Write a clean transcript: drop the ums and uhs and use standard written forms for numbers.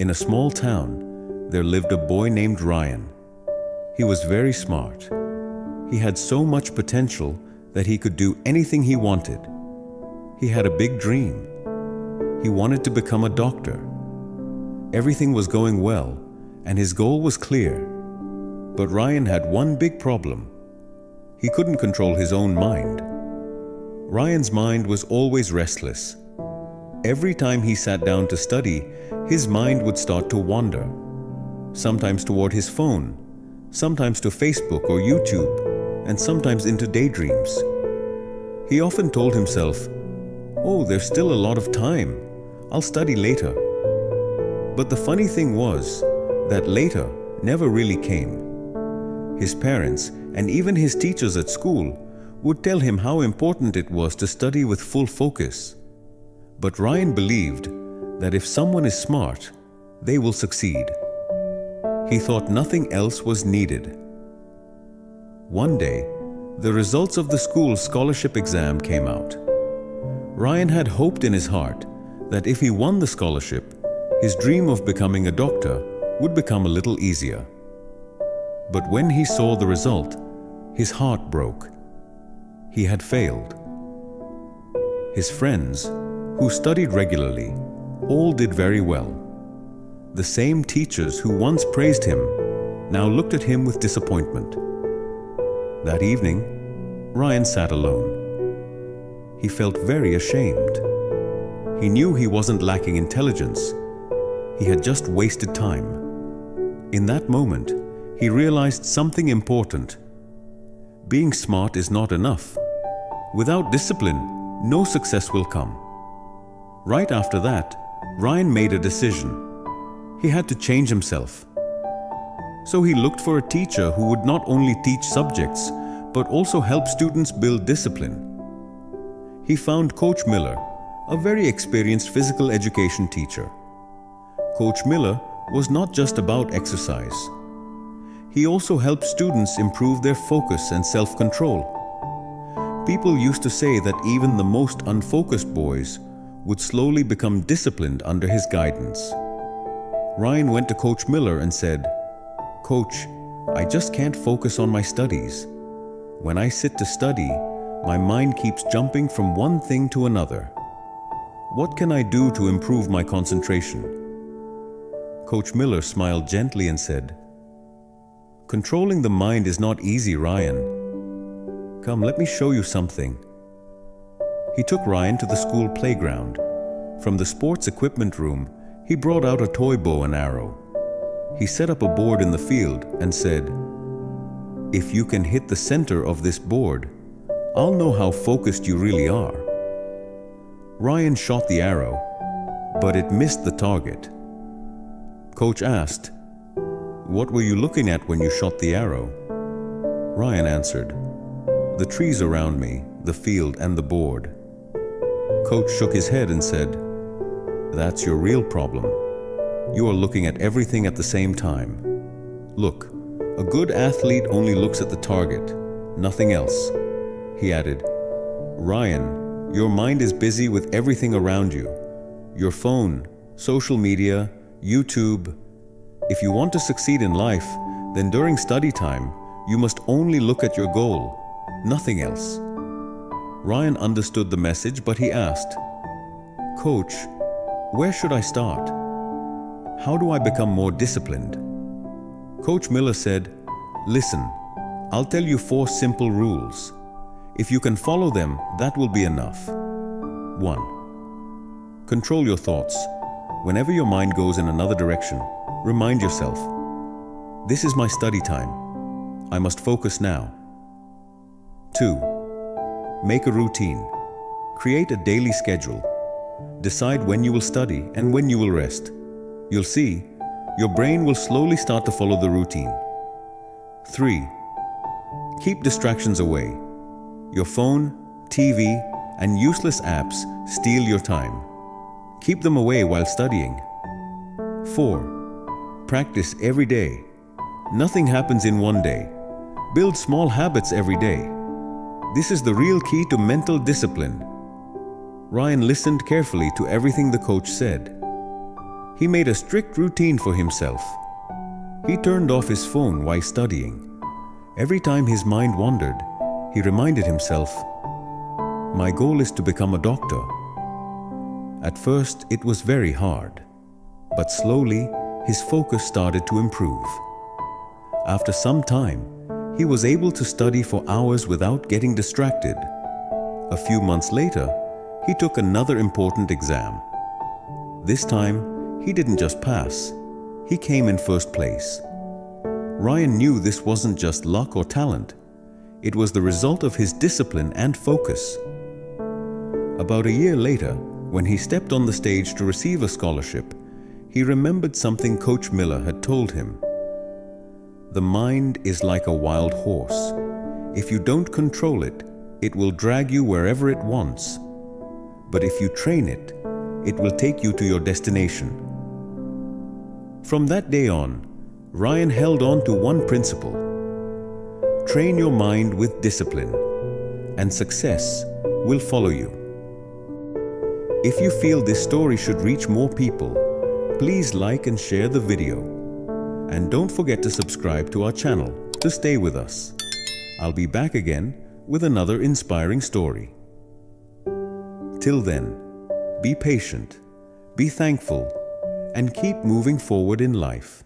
In a small town, there lived a boy named Ryan. He was very smart. He had so much potential that he could do anything he wanted. He had a big dream. He wanted to become a doctor. Everything was going well, and his goal was clear. But Ryan had one big problem. He couldn't control his own mind. Ryan's mind was always restless. Every time he sat down to study, his mind would start to wander. Sometimes toward his phone, sometimes to Facebook or YouTube, and sometimes into daydreams. He often told himself, "Oh, there's still a lot of time. I'll study later." But the funny thing was that later never really came. His parents and even his teachers at school would tell him how important it was to study with full focus. But Ryan believed that if someone is smart, they will succeed. He thought nothing else was needed. One day, the results of the school's scholarship exam came out. Ryan had hoped in his heart that if he won the scholarship, his dream of becoming a doctor would become a little easier. But when he saw the result, his heart broke. He had failed. His friends, who studied regularly, all did very well. The same teachers who once praised him now looked at him with disappointment. That evening, Ryan sat alone. He felt very ashamed. He knew he wasn't lacking intelligence. He had just wasted time. In that moment, he realized something important. Being smart is not enough. Without discipline, no success will come. Right after that, Ryan made a decision. He had to change himself. So he looked for a teacher who would not only teach subjects, but also help students build discipline. He found Coach Miller, a very experienced physical education teacher. Coach Miller was not just about exercise. He also helped students improve their focus and self-control. People used to say that even the most unfocused boys would slowly become disciplined under his guidance. Ryan went to Coach Miller and said, "Coach, I just can't focus on my studies. When I sit to study, my mind keeps jumping from one thing to another. What can I do to improve my concentration?" Coach Miller smiled gently and said, "Controlling the mind is not easy, Ryan. Come, let me show you something." He took Ryan to the school playground. From the sports equipment room, he brought out a toy bow and arrow. He set up a board in the field and said, "If you can hit the center of this board, I'll know how focused you really are." Ryan shot the arrow, but it missed the target. Coach asked, "What were you looking at when you shot the arrow?" Ryan answered, "The trees around me, the field, and the board." Coach shook his head and said, "That's your real problem. You are looking at everything at the same time. Look, a good athlete only looks at the target, nothing else." He added, "Ryan, your mind is busy with everything around you. Your phone, social media, YouTube. If you want to succeed in life, then during study time, you must only look at your goal, nothing else." Ryan understood the message, but he asked, "Coach, where should I start? How do I become more disciplined?" Coach Miller said, "Listen, I'll tell you 4 simple rules. If you can follow them, that will be enough. 1. Control your thoughts. Whenever your mind goes in another direction, remind yourself, "This is my study time. I must focus now." 2. Make a routine. Create a daily schedule. Decide when you will study and when you will rest. You'll see, your brain will slowly start to follow the routine. 3. Keep distractions away. Your phone, TV, and useless apps steal your time. Keep them away while studying. 4. Practice every day. Nothing happens in one day. Build small habits every day. This is the real key to mental discipline. Ryan listened carefully to everything the coach said. He made a strict routine for himself. He turned off his phone while studying. Every time his mind wandered, he reminded himself, "My goal is to become a doctor." At first, it was very hard, but slowly, his focus started to improve. After some time, he was able to study for hours without getting distracted. A few months later, he took another important exam. This time, he didn't just pass, he came in first place. Ryan knew this wasn't just luck or talent. It was the result of his discipline and focus. About a year later, when he stepped on the stage to receive a scholarship, he remembered something Coach Miller had told him. "The mind is like a wild horse. If you don't control it, it will drag you wherever it wants. But if you train it, it will take you to your destination." From that day on, Ryan held on to one principle: train your mind with discipline, and success will follow you. If you feel this story should reach more people, please like and share the video. And don't forget to subscribe to our channel to stay with us. I'll be back again with another inspiring story. Till then, be patient, be thankful, and keep moving forward in life.